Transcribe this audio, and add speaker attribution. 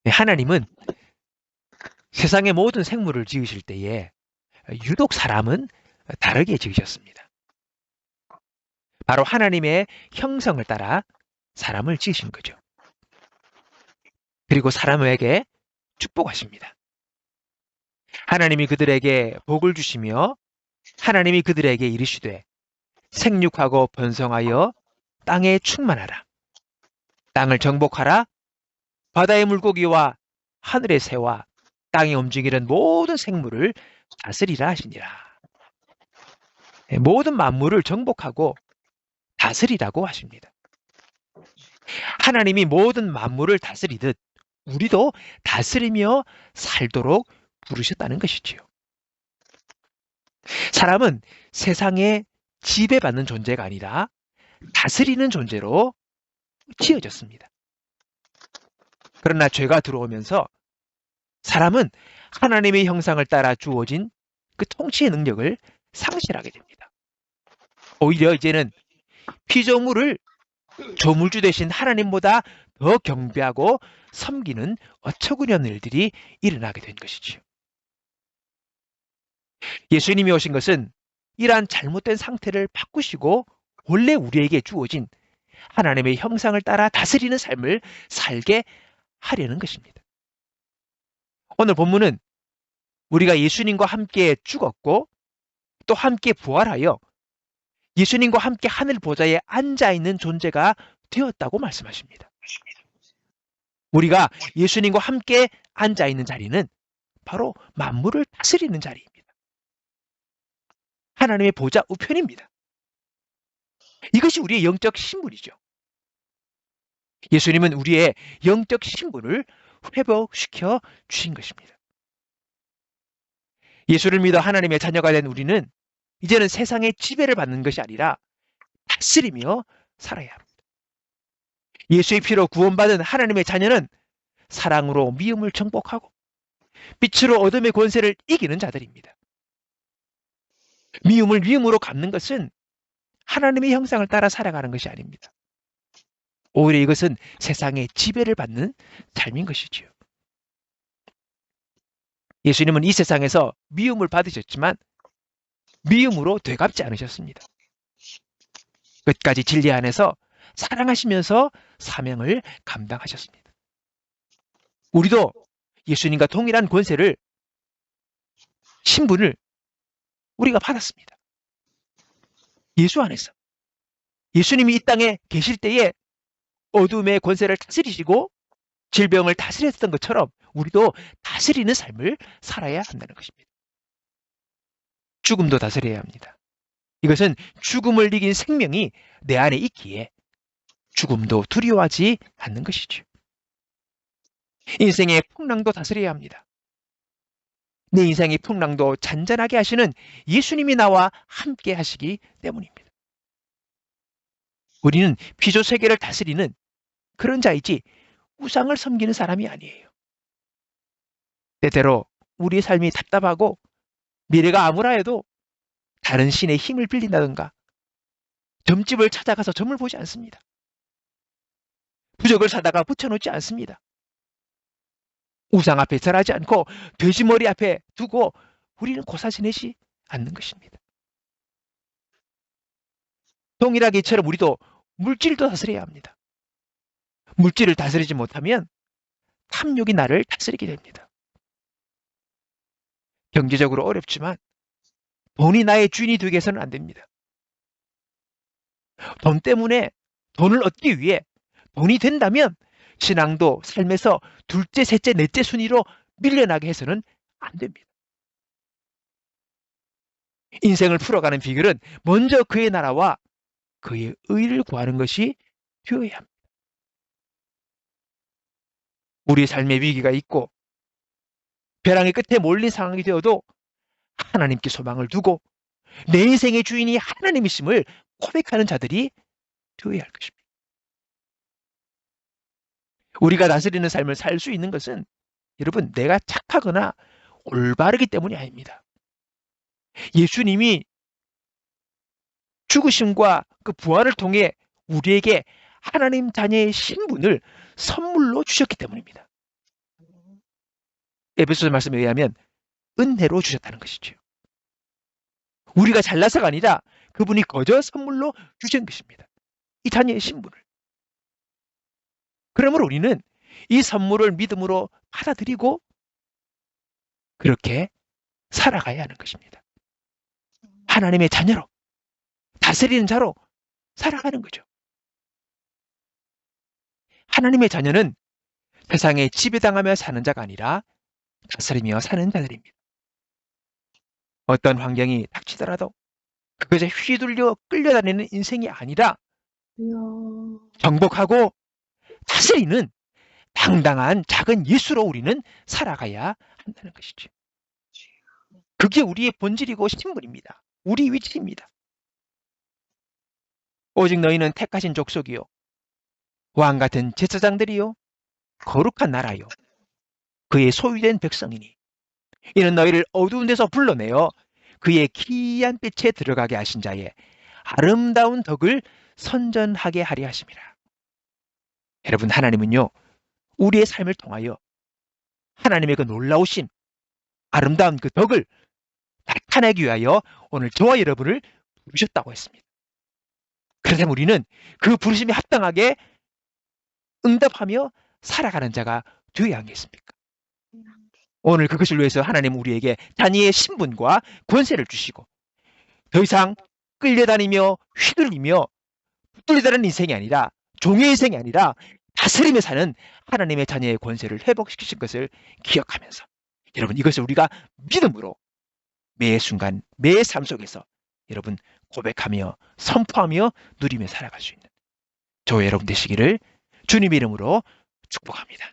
Speaker 1: 하나님은 세상의 모든 생물을 지으실 때에 유독 사람은 다르게 지으셨습니다. 바로 하나님의 형성을 따라 사람을 지으신 거죠. 그리고 사람에게 축복하십니다. 하나님이 그들에게 복을 주시며 하나님이 그들에게 이르시되 생육하고 번성하여 땅에 충만하라. 땅을 정복하라. 바다의 물고기와 하늘의 새와 땅에 움직이는 모든 생물을 다스리라 하시니라. 모든 만물을 정복하고 다스리라고 하십니다. 하나님이 모든 만물을 다스리듯 우리도 다스리며 살도록 부르셨다는 것이지요. 사람은 세상에 지배받는 존재가 아니라 다스리는 존재로 지어졌습니다. 그러나 죄가 들어오면서 사람은 하나님의 형상을 따라 주어진 그 통치의 능력을 상실하게 됩니다. 오히려 이제는 피조물을 조물주 대신 하나님보다 더 경배하고 섬기는 어처구니없는 일들이 일어나게 된 것이지요. 예수님이 오신 것은 이러한 잘못된 상태를 바꾸시고 원래 우리에게 주어진 하나님의 형상을 따라 다스리는 삶을 살게 하려는 것입니다. 오늘 본문은 우리가 예수님과 함께 죽었고 또 함께 부활하여 예수님과 함께 하늘 보좌에 앉아있는 존재가 되었다고 말씀하십니다. 우리가 예수님과 함께 앉아있는 자리는 바로 만물을 다스리는 자리입니다. 하나님의 보좌 우편입니다. 이것이 우리의 영적 신분이죠. 예수님은 우리의 영적 신분을 회복시켜 주신 것입니다. 예수를 믿어 하나님의 자녀가 된 우리는 이제는 세상의 지배를 받는 것이 아니라 다스리며 살아야 합니다. 예수의 피로 구원받은 하나님의 자녀는 사랑으로 미움을 정복하고 빛으로 어둠의 권세를 이기는 자들입니다. 미움을 미움으로 갚는 것은 하나님의 형상을 따라 살아가는 것이 아닙니다. 오히려 이것은 세상의 지배를 받는 삶인 것이지요. 예수님은 이 세상에서 미움을 받으셨지만 미움으로 되갚지 않으셨습니다. 끝까지 진리 안에서 사랑하시면서 사명을 감당하셨습니다. 우리도 예수님과 동일한 권세를, 신분을 우리가 받았습니다. 예수 안에서. 예수님이 이 땅에 계실 때에 어둠의 권세를 다스리시고 질병을 다스렸던 것처럼 우리도 다스리는 삶을 살아야 한다는 것입니다. 죽음도 다스려야 합니다. 이것은 죽음을 이긴 생명이 내 안에 있기에 죽음도 두려워하지 않는 것이죠. 인생의 풍랑도 다스려야 합니다. 내 인생의 풍랑도 잔잔하게 하시는 예수님이 나와 함께 하시기 때문입니다. 우리는 피조 세계를 다스리는 그런 자이지 우상을 섬기는 사람이 아니에요. 때때로 우리의 삶이 답답하고 미래가 암울하여도 다른 신의 힘을 빌린다든가 점집을 찾아가서 점을 보지 않습니다. 부적을 사다가 붙여놓지 않습니다. 우상 앞에 절하지 않고 돼지머리 앞에 두고 우리는 고사 지내지 않는 것입니다. 동일하게 이처럼 우리도 물질도 다스려야 합니다. 물질을 다스리지 못하면 탐욕이 나를 다스리게 됩니다. 경제적으로 어렵지만 돈이 나의 주인이 되게 해서는 안 됩니다. 돈 때문에 돈을 얻기 위해 돈이 된다면 신앙도 삶에서 둘째, 셋째, 넷째 순위로 밀려나게 해서는 안 됩니다. 인생을 풀어가는 비결은 먼저 그의 나라와 그의 의를 구하는 것이 되어야 합니다. 우리 삶의 위기가 있고 벼랑의 끝에 몰린 상황이 되어도 하나님께 소망을 두고 내 인생의 주인이 하나님이심을 고백하는 자들이 되어야 할 것입니다. 우리가 다스리는 삶을 살 수 있는 것은 여러분 내가 착하거나 올바르기 때문이 아닙니다. 예수님이 죽으심과 그 부활을 통해 우리에게 하나님 자녀의 신분을 선물로 주셨기 때문입니다. 에베소서 말씀에 의하면 은혜로 주셨다는 것이죠. 우리가 잘나서가 아니라 그분이 거저 선물로 주신 것입니다. 이 자녀의 신분을. 그러므로 우리는 이 선물을 믿음으로 받아들이고 그렇게 살아가야 하는 것입니다. 하나님의 자녀로, 다스리는 자로 살아가는 거죠. 하나님의 자녀는 세상에 지배당하며 사는 자가 아니라 다스리며 사는 자들입니다. 어떤 환경이 닥치더라도 그것에 휘둘려 끌려다니는 인생이 아니라 정복하고 다스리는 당당한 작은 예수로 우리는 살아가야 한다는 것이죠. 그게 우리의 본질이고 신분입니다. 우리 위치입니다. 오직 너희는 택하신 족속이요 왕 같은 제사장들이요 거룩한 나라요 그의 소유된 백성이니 이는 너희를 어두운 데서 불러내어 그의 기이한 빛에 들어가게 하신 자의 아름다운 덕을 선전하게 하려 하심이라. 여러분, 하나님은요 우리의 삶을 통하여 하나님의 그 놀라우신 아름다운 그 덕을 나타내기 위하여 오늘 저와 여러분을 부르셨다고 했습니다. 그렇다면 우리는 그 부르심에 합당하게 응답하며 살아가는 자가 되어야 하겠습니까? 오늘 그것을 위해서 하나님 우리에게 자녀의 신분과 권세를 주시고 더 이상 끌려다니며 휘둘리며 붙들려다니는 인생이 아니라 종의 인생이 아니라 다스리며 사는 하나님의 자녀의 권세를 회복시키신 것을 기억하면서 여러분 이것을 우리가 믿음으로 매 순간 매 삶 속에서 여러분 고백하며 선포하며 누리며 살아갈 수 있는 저와 여러분 되시기를 주님의 이름으로 축복합니다.